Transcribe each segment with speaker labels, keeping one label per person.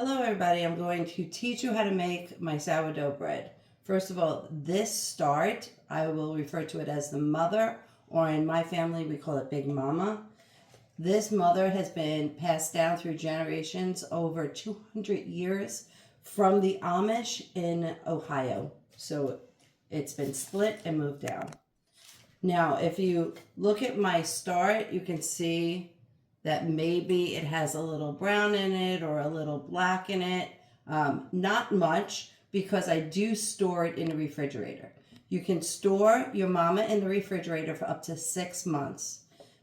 Speaker 1: Hello everybody, I'm going to teach you how to make my sourdough bread. First of all, this start, I will refer to it as the mother, or in my family we call it Big Mama. This mother has been passed down through generations over 200 years from the Amish in Ohio. So it's been split and moved down. Now, if you look at my start, you can see that maybe it has a little brown in it or a little black in it. Not much, because I do store it in the refrigerator. You can store your mama in the refrigerator for up to 6 months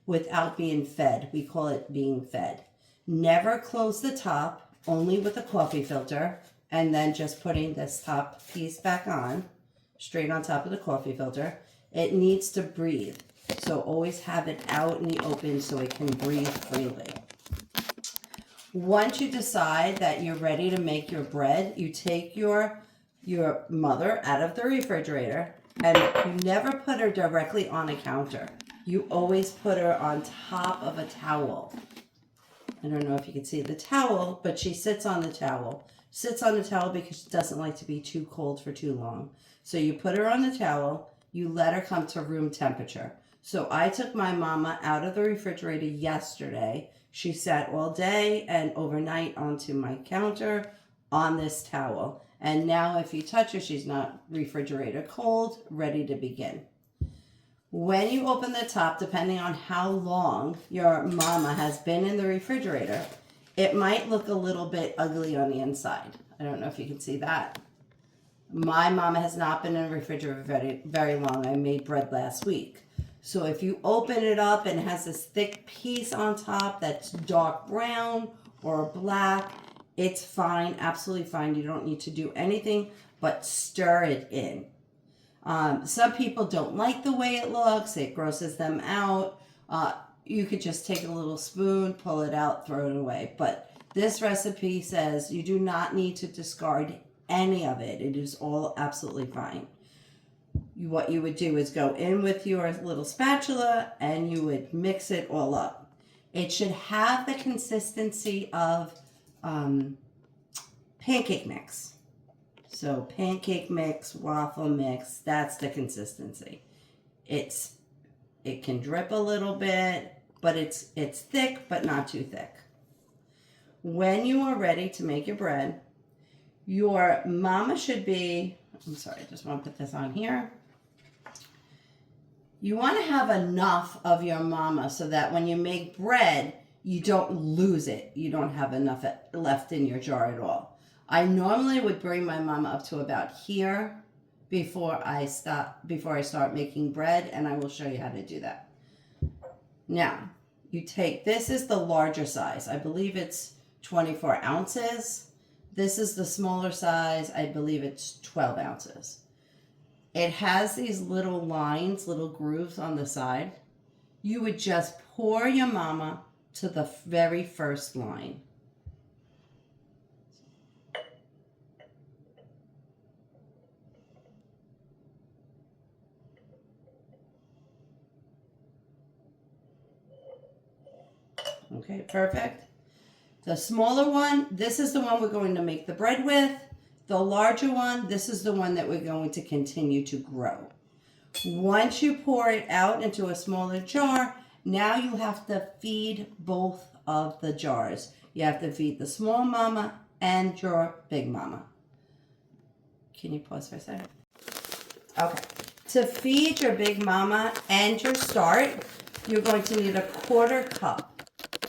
Speaker 1: without being fed. We call it being fed. Never close the top, only with a coffee filter, and then just putting this top piece back on, straight on top of the coffee filter. It needs to breathe. So always have it out in the open so it can breathe freely. Once you decide that you're ready to make your bread, you take your mother out of the refrigerator, and you never put her directly on a counter. You always put her on top of a towel. I don't know if you can see the towel, but she sits on the towel. Sits on the towel because she doesn't like to be too cold for too long. So you put her on the towel, you let her come to room temperature. So I took my mama out of the refrigerator yesterday. She sat all day and overnight onto my counter on this towel. And now if you touch her, she's not refrigerator cold, ready to begin. When you open the top, depending on how long your mama has been in the refrigerator, it might look a little bit ugly on the inside. I don't know if you can see that. My mama has not been in the refrigerator very, very long. I made bread last week. So if you open it up and it has this thick piece on top that's dark brown or black, it's fine, absolutely fine. You don't need to do anything but stir it in. Some people don't like the way it looks. It grosses them out. You could just take a little spoon, pull it out, throw it away. But this recipe says you do not need to discard any of it. It is all absolutely fine. What you would do is go in with your little spatula and you would mix it all up. It should have the consistency of pancake mix. So pancake mix, waffle mix, that's the consistency. It can drip a little bit, but it's thick, but not too thick. When you are ready to make your bread, your mama should be, I'm sorry, I just want to put this on here. You want to have enough of your mama so that when you make bread, you don't lose it. You don't have enough left in your jar at all. I normally would bring my mama up to about here before I start making bread, and I will show you how to do that. Now, you take, this is the larger size. I believe it's 24 ounces. This is the smaller size. I believe it's 12 ounces. It has these little lines, little grooves on the side. You would just pour your mama to the very first line. Okay, perfect. The smaller one, this is the one we're going to make the bread with. The larger one, this is the one that we're going to continue to grow. Once you pour it out into a smaller jar, now you have to feed both of the jars. You have to feed the small mama and your big mama. Can you pause for a second? Okay. To feed your big mama and your start, you're going to need a 1/4 cup,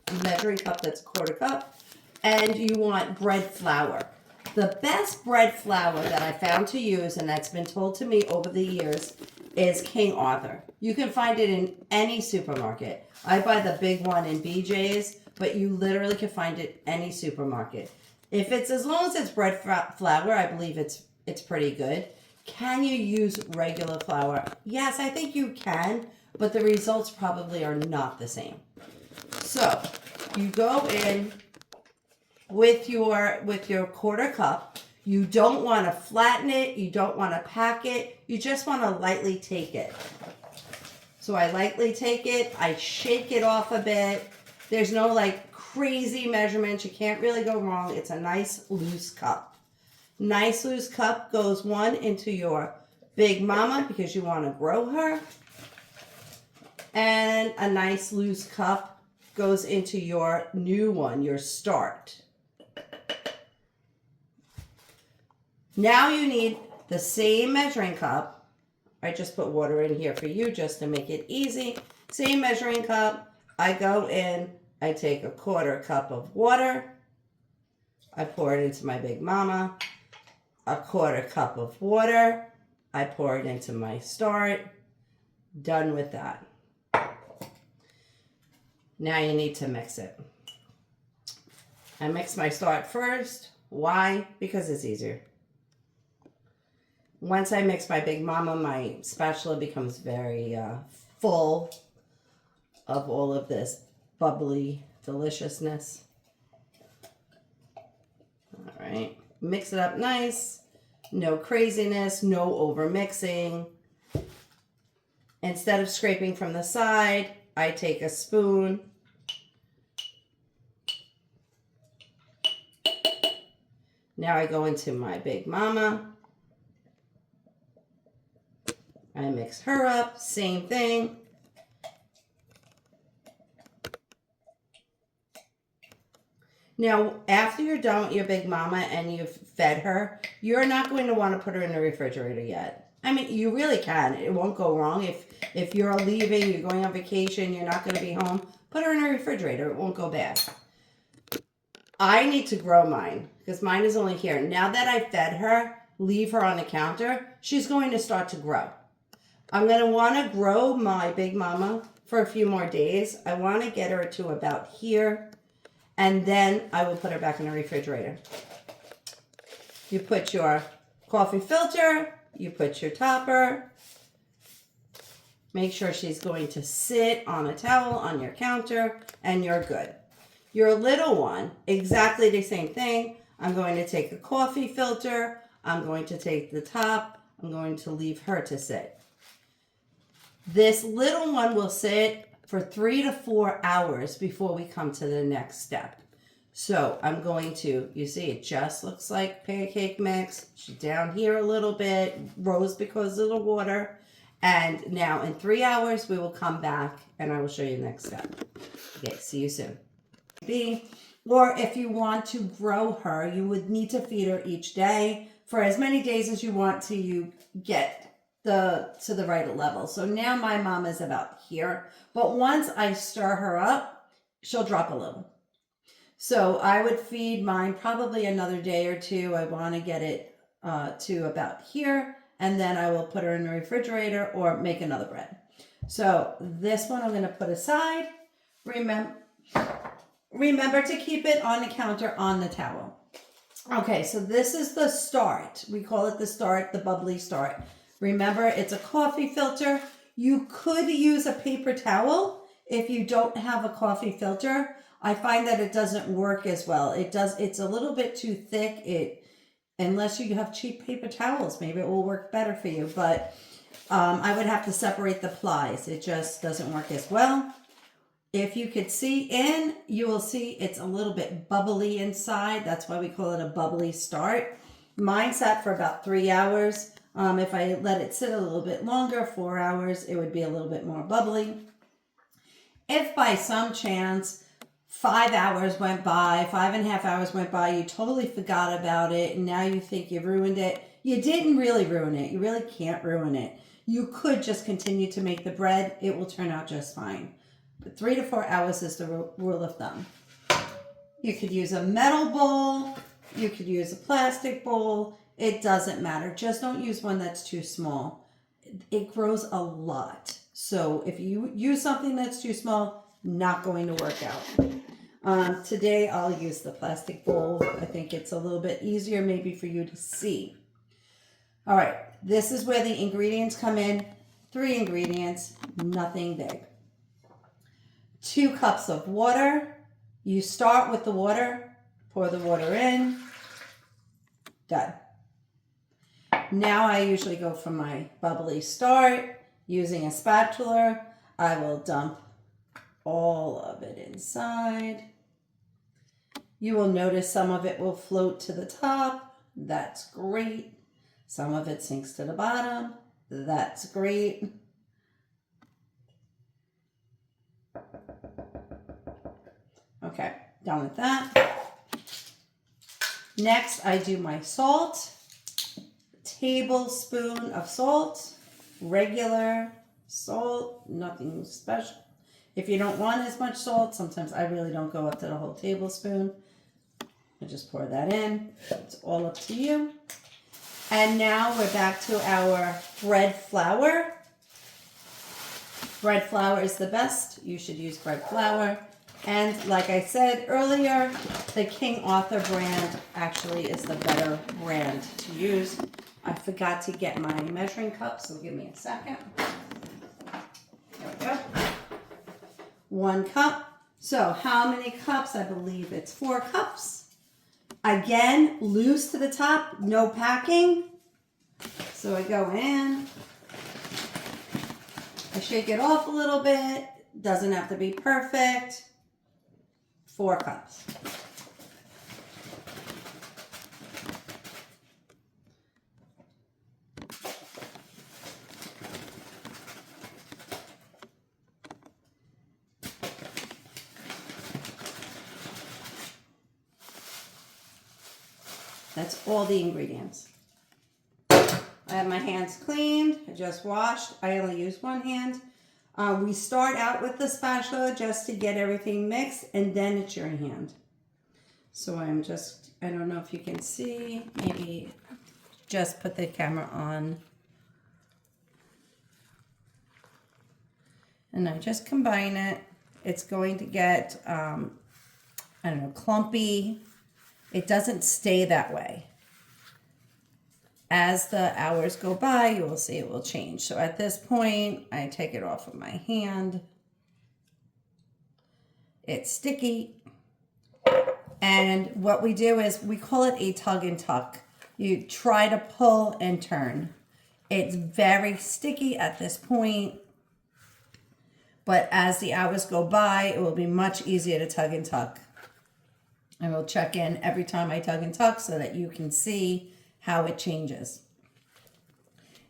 Speaker 1: a measuring cup that's 1/4 cup, and you want bread flour. The best bread flour that I found to use, and that's been told to me over the years, is King Arthur. You can find it in any supermarket. I buy the big one in BJ's, but you literally can find it any supermarket. If it's, as long as it's bread flour, I believe it's pretty good. Can you use regular flour? Yes, I think you can, but the results probably are not the same. So you go in with your 1/4 cup. You don't want to flatten it. You don't want to pack it. You just want to lightly take it. So I lightly take it. I shake it off a bit. There's no like crazy measurements. You can't really go wrong. It's a nice loose cup. Nice loose cup goes one into your Big Mama because you want to grow her. And a nice loose cup goes into your new one, your start. Now you need the same measuring cup. I just put water in here for you just to make it easy. Same measuring cup. I go in, I take a 1/4 cup of water. I pour it into my Big Mama. A 1/4 cup of water. I pour it into my start. Done with that. Now you need to mix it. I mix my start first. Why? Because it's easier. Once I mix my Big Mama, my spatula becomes very full of all of this bubbly deliciousness. All right, mix it up nice. No craziness, no over mixing. Instead of scraping from the side, I take a spoon. Now I go into my Big Mama. I mix her up, same thing. Now, after you're done with your Big Mama and you've fed her, you're not going to want to put her in the refrigerator yet. I mean, you really can. It won't go wrong. If you're leaving, you're going on vacation, you're not going to be home, put her in the refrigerator. It won't go bad. I need to grow mine because mine is only here. Now that I've fed her, leave her on the counter, she's going to start to grow. I'm going to want to grow my Big Mama for a few more days. I want to get her to about here, and then I will put her back in the refrigerator. You put your coffee filter, you put your topper. Make sure she's going to sit on a towel on your counter, and you're good. Your little one, exactly the same thing. I'm going to take a coffee filter. I'm going to take the top. I'm going to leave her to sit. This little one will sit for 3 to 4 hours before we come to the next step. So I'm going to, you see, it just looks like pancake mix. She's down here a little bit, rose because of the water. And now in 3 hours, we will come back and I will show you the next step. Okay, see you soon. Or if you want to grow her, you would need to feed her each day for as many days as you want till you get to the right level. So now my mom is about here, but once I stir her up, she'll drop a little. So I would feed mine probably another day or two. I want to get it to about here, and then I will put her in the refrigerator or make another bread. So this one I'm going to put aside. Remember to keep it on the counter on the towel. Okay, so this is the start. We call it the start, the bubbly start. Remember, it's a coffee filter. You could use a paper towel if you don't have a coffee filter. I find that it doesn't work as well. It's a little bit too thick. Unless you have cheap paper towels, maybe it will work better for you. But I would have to separate the plies. It just doesn't work as well. If you could see in, you will see it's a little bit bubbly inside. That's why we call it a bubbly start. Mine sat for about 3 hours. If I let it sit a little bit longer, 4 hours, it would be a little bit more bubbly. If by some chance 5 hours went by, 5.5 hours went by, you totally forgot about it, and now you think you've ruined it, you didn't really ruin it. You really can't ruin it. You could just continue to make the bread. It will turn out just fine. But 3 to 4 hours is the rule of thumb. You could use a metal bowl. You could use a plastic bowl. It doesn't matter. Just don't use one that's too small. It grows a lot. So if you use something that's too small, not going to work out. Today I'll use the plastic bowl. I think it's a little bit easier maybe for you to see. All right, this is where the ingredients come in. 3 ingredients, nothing big. 2 cups of water. You start with the water, pour the water in, done. Now I usually go for my bubbly start. Using a spatula, I will dump all of it inside. You will notice some of it will float to the top. That's great. Some of it sinks to the bottom. That's great. Okay, done with that. Next, I do my salt. Tablespoon of salt, regular salt, nothing special. If you don't want as much salt, sometimes I really don't go up to the whole tablespoon. I just pour that in. It's all up to you. And now we're back to our bread flour. Bread flour is the best. You should use bread flour. And like I said earlier, the King Arthur brand actually is the better brand to use. I forgot to get my measuring cup, so give me a second. There we go. 1 cup. So how many cups? I believe it's 4 cups. Again, loose to the top, no packing. So I go in. I shake it off a little bit. Doesn't have to be perfect. 4 cups. That's all the ingredients. I have my hands cleaned. I just washed. I only use one hand. We start out with the spatula just to get everything mixed, and then it's your hand. So I'm just, I don't know if you can see, maybe just put the camera on. And I just combine it. It's going to get, I don't know, clumpy. It doesn't stay that way. As the hours go by, you will see it will change. So at this point, I take it off of my hand. It's sticky. And what we do is, we call it a tug and tuck. You try to pull and turn. It's very sticky at this point. But as the hours go by, it will be much easier to tug and tuck. I will check in every time I tug and tuck so that you can see how it changes.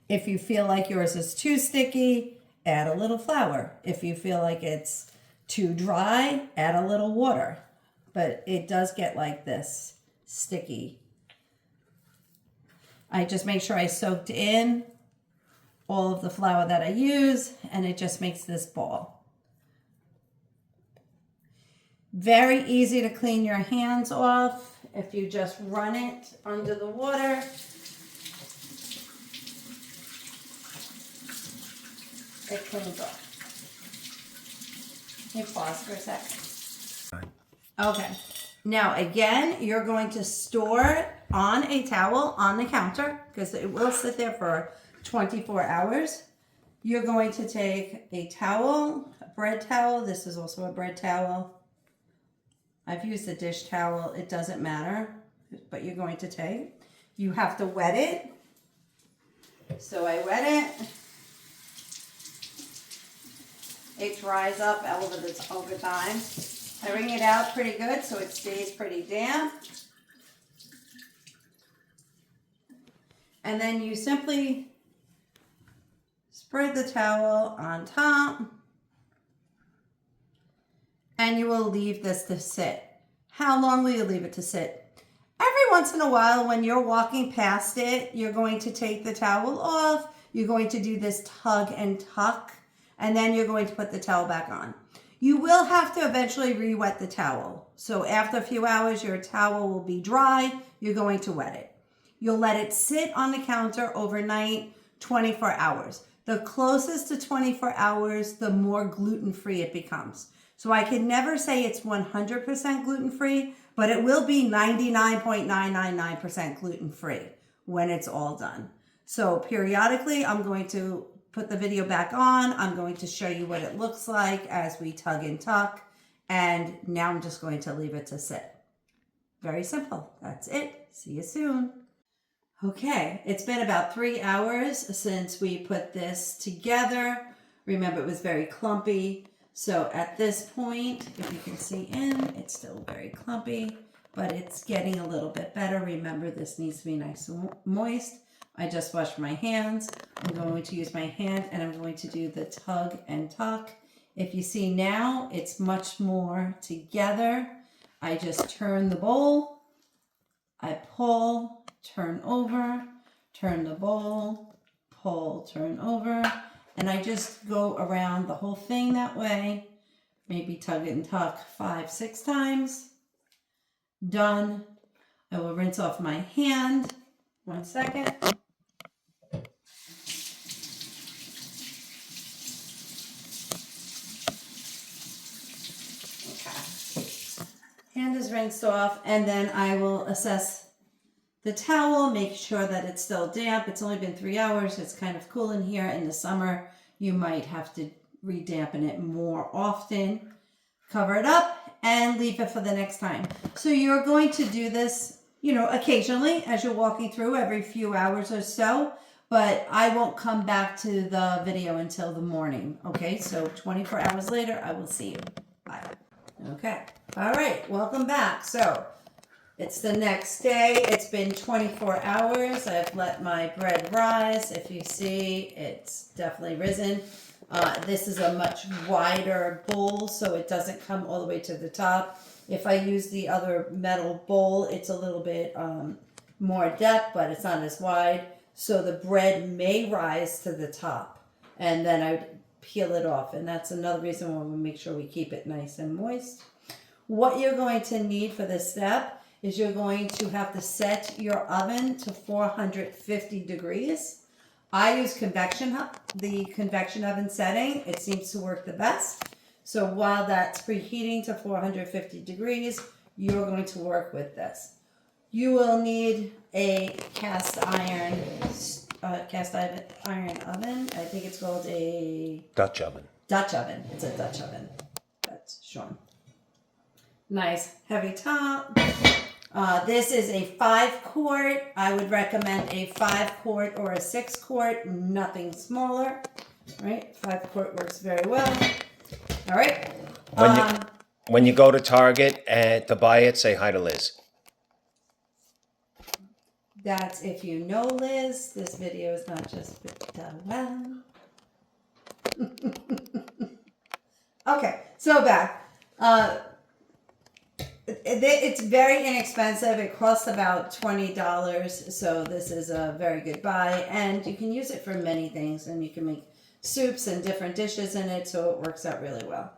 Speaker 1: If you feel like yours is too sticky, add a little flour. If you feel like it's too dry, add a little water. But it does get like this, sticky. I just make sure I soaked in all of the flour that I use, and it just makes this ball. Very easy to clean your hands off if you just run it under the water. It cleans off. Can you pause for a second? Okay. Now again, you're going to store it on a towel on the counter because it will sit there for 24 hours. You're going to take a towel, a bread towel. This is also a bread towel. I've used a dish towel. It doesn't matter, but you're going to take. You have to wet it. So I wet it. It dries up over time. I wring it out pretty good so it stays pretty damp. And then you simply spread the towel on top. And you will leave this to sit. How long will you leave it to sit? Every once in a while when you're walking past it, you're going to take the towel off. You're going to do this tug and tuck. And then you're going to put the towel back on. You will have to eventually re-wet the towel. So after a few hours, your towel will be dry. You're going to wet it. You'll let it sit on the counter overnight, 24 hours. The closest to 24 hours, the more gluten-free it becomes. So I can never say it's 100% gluten-free, but it will be 99.999% gluten-free when it's all done. So periodically, I'm going to put the video back on. I'm going to show you what it looks like as we tug and tuck. And now I'm just going to leave it to sit. Very simple. That's it. See you soon. Okay, it's been about 3 hours since we put this together. Remember, it was very clumpy. So at this point, if you can see in, it's still very clumpy. but it's getting a little bit better. Remember, this needs to be nice and moist. I just washed my hands. I'm going to use my hand and I'm going to do the tug and tuck. If you see now, it's much more together. I just turn the bowl, I pull, turn over, turn the bowl, pull, turn over, and I just go around the whole thing that way. Maybe tug and tuck 5, 6 times. Done. I will rinse off my hand. 1 second. Hand is rinsed off, and then I will assess the towel, make sure that it's still damp. It's only been 3 hours. It's kind of cool in here. In the summer, you might have to re-dampen it more often. Cover it up and leave it for the next time. So you're going to do this, you know, occasionally as you're walking through every few hours or so, but I won't come back to the video until the morning. Okay, so 24 hours later, I will see you. Bye. Okay. All right. Welcome back. So it's the next day. It's been 24 hours. I've let my bread rise. If you see, it's definitely risen. This is a much wider bowl, so it doesn't come all the way to the top. If I use the other metal bowl, it's a little bit more depth, but it's not as wide. So the bread may rise to the top, and then I would peel it off. And that's another reason why we make sure we keep it nice and moist. What you're going to need for this step is you're going to have to set your oven to 450 degrees. I use the convection oven setting. It seems to work the best. So while that's preheating to 450 degrees, you're going to work with this. You will need a cast iron oven. I think it's called a
Speaker 2: Dutch oven.
Speaker 1: Dutch oven. It's a Dutch oven. That's shown. Nice heavy top. This is a 5-quart. I would recommend a 5-quart or a 6-quart, nothing smaller. Right? 5-quart works very well. All right.
Speaker 2: When you go to Target to buy it, say hi to Liz.
Speaker 1: That's if you know Liz. This video is not just done well. Okay, so back. It's very inexpensive. It costs about $20, so this is a very good buy, and you can use it for many things, and you can make soups and different dishes in it, so it works out really well.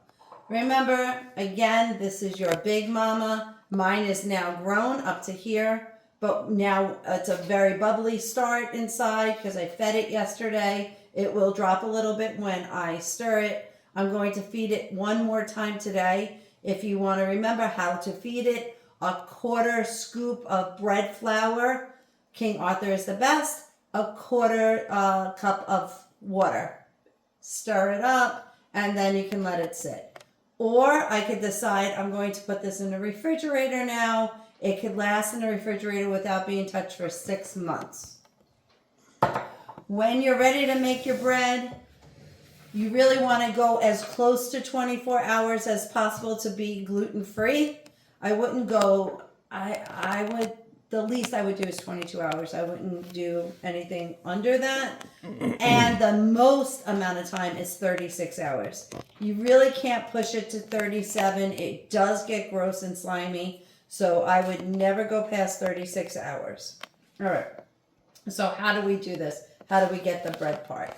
Speaker 1: Remember, again, this is your big mama. Mine is now grown up to here, but now it's a very bubbly start inside because I fed it yesterday. It will drop a little bit when I stir it. I'm going to feed it one more time today. If you want to remember how to feed it, a 1/4 scoop of bread flour. King Arthur is the best. A 1/4 cup of water. Stir it up, and then you can let it sit. Or I could decide I'm going to put this in the refrigerator now. It could last in the refrigerator without being touched for 6 months. When you're ready to make your bread, you really want to go as close to 24 hours as possible to be gluten-free. I wouldn't go, the least I would do is 22 hours. I wouldn't do anything under that. And the most amount of time is 36 hours. You really can't push it to 37. It does get gross and slimy. So I would never go past 36 hours. All right. So how do we do this? How do we get the bread part?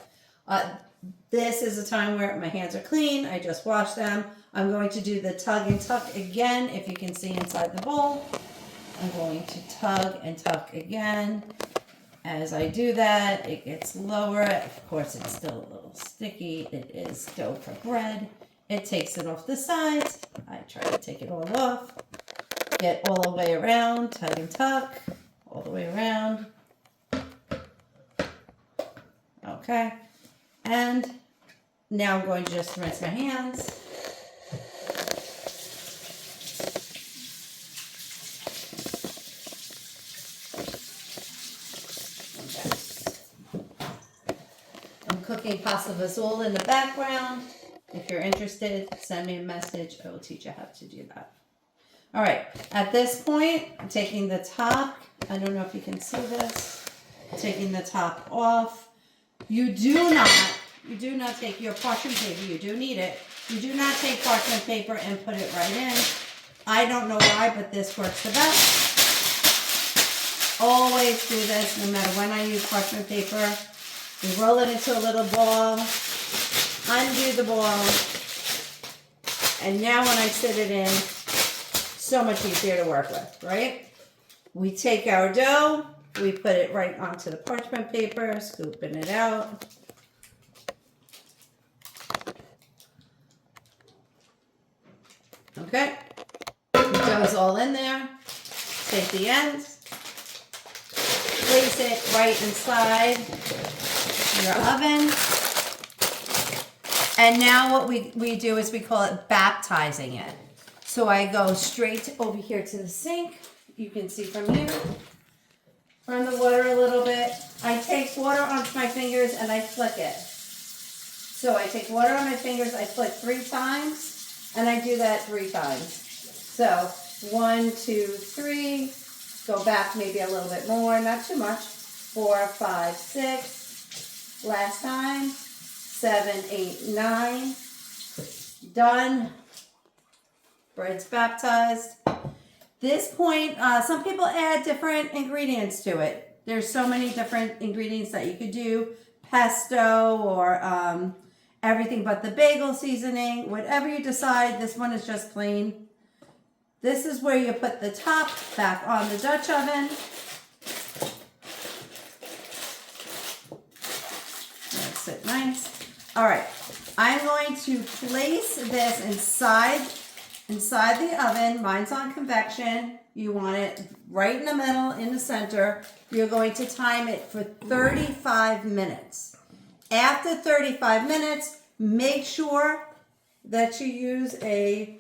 Speaker 1: This is a time where my hands are clean. I just washed them. I'm going to do the tug and tuck again. If you can see inside the bowl, I'm going to tug and tuck again. As I do that, it gets lower. Of course, it's still a little sticky. It is dough for bread. It takes it off the sides. I try to take it all off. Get all the way around, tug and tuck, all the way around. Okay. And now I'm going to just rinse my hands. Okay. I'm cooking pasta fazool in the background. If you're interested, send me a message. I will teach you how to do that. All right, at this point, I'm taking the top. I don't know if you can see this. Taking the top off. You do not take your parchment paper. You do need it. You do not take parchment paper and put it right in. I don't know why, but this works the best. Always do this, no matter when I use parchment paper. You roll it into a little ball, undo the ball, and now when I sit it in, so much easier to work with, right? We take our dough, we put it right onto the parchment paper, scooping it out. Okay, the dough's all in there. Take the ends, place it right inside your oven. And now what we do is we call it baptizing it. So I go straight over here to the sink. You can see from here. Run the water a little bit. I take water onto my fingers and I flick it. So I take water on my fingers, I flick 3 times, and I do that 3 times. So 1, 2, 3. Go back maybe a little bit more, not too much. 4, 5, 6. Last time. 7, 8, 9. Done. Bread's baptized. This point, some people add different ingredients to it. There's so many different ingredients that you could do. Pesto or everything but the bagel seasoning. Whatever you decide, this one is just plain. This is where you put the top back on the Dutch oven. That's it, nice. All right, I'm going to place this inside the oven. Mine's on convection. You want it right in the middle, in the center. You're going to time it for 35 minutes. After 35 minutes, make sure that you use a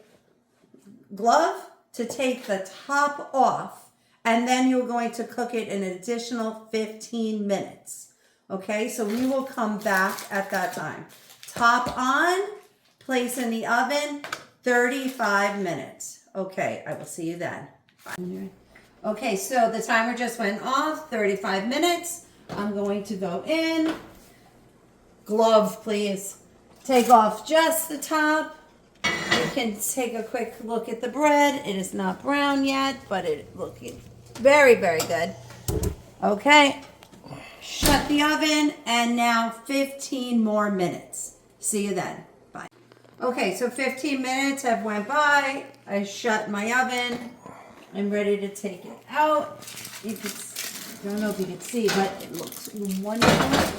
Speaker 1: glove to take the top off, and then you're going to cook it an additional 15 minutes. Okay, so we will come back at that time. Top on, place in the oven, 35 minutes. Okay, I will see you then. Bye. Okay, so the timer just went off, 35 minutes. I'm going to go in. Glove, please. Take off just the top. You can take a quick look at the bread. It is not brown yet, but it looking very, very good. Okay. Shut the oven, and now 15 more minutes. See you then. Bye. Okay, so 15 minutes have went by. I shut my oven. I'm ready to take it out. You can, I don't know if you can see, but it looks wonderful.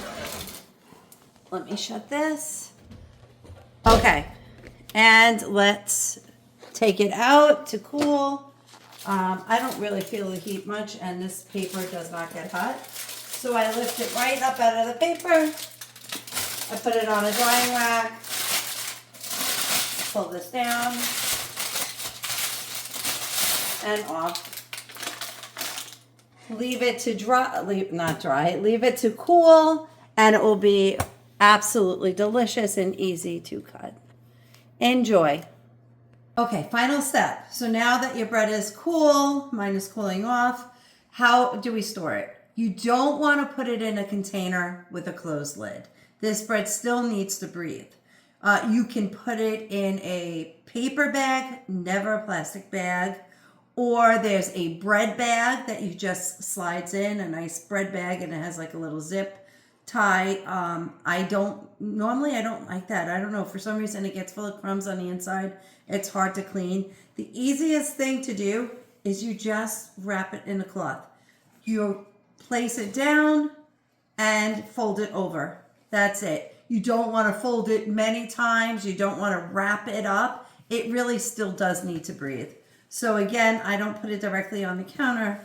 Speaker 1: Let me shut this. Okay, and let's take it out to cool. I don't really feel the heat much, and this paper does not get hot. So I lift it right up out of the paper. I put it on a drying rack. Pull this down. And off. Leave it to dry, leave it to cool, and it will be absolutely delicious and easy to cut. Enjoy. Okay, final step. So now that your bread is cool, mine is cooling off, how do we store it? You don't want to put it in a container with a closed lid. This bread still needs to breathe. You can put it in a paper bag, never a plastic bag, or there's a bread bag that you just slides in, a nice bread bag, and it has like a little zip tie. I don't like that. I don't know, for some reason it gets full of crumbs on the inside. It's hard to clean. The easiest thing to do is you just wrap it in a cloth. You place it down and fold it over. That's it. You don't want to fold it many times. You don't want to wrap it up. It really still does need to breathe. So again, I don't put it directly on the counter.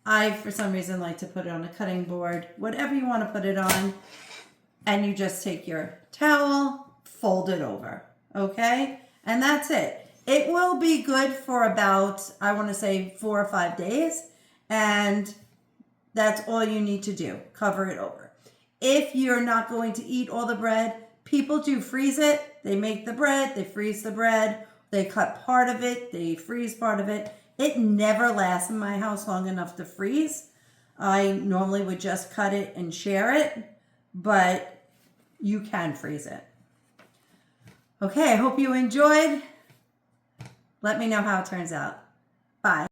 Speaker 1: I, for some reason, like to put it on a cutting board, whatever you want to put it on. And you just take your towel, fold it over, okay? And that's it. It will be good for about, I want to say 4 or 5 days. And that's all you need to do. Cover it over. If you're not going to eat all the bread, people do freeze it. They make the bread, they freeze the bread. They cut part of it, they freeze part of it. It never lasts in my house long enough to freeze. I normally would just cut it and share it, but you can freeze it. Okay, I hope you enjoyed. Let me know how it turns out. Bye.